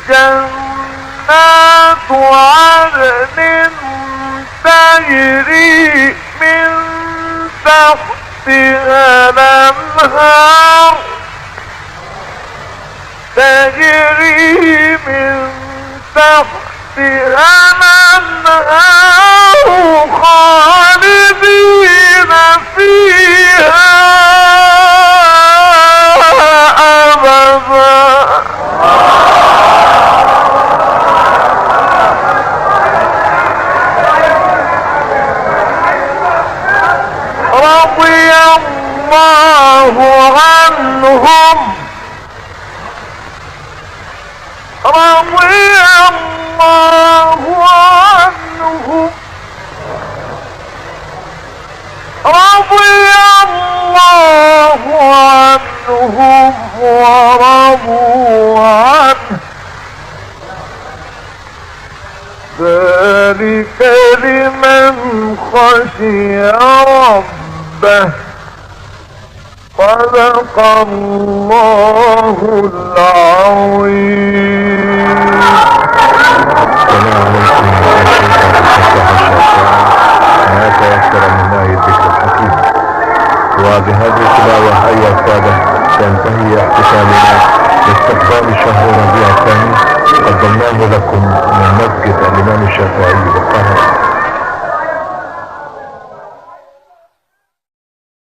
جنات عدن تجري من تحتها الأنهار خالدين فيها أبدا. رضي الله عنهم ورضوا عنه ذلك لمن خشي ربه. صدق الله العظيم. ما تيسر من آية الذكر الحكيم. وبهذه التلاوة أيها السادة تنتهي احتفالنا باستقبال شهر ربيع الثاني قدمناه لكم من مسجد الإمام الشافعي بالقاهرة.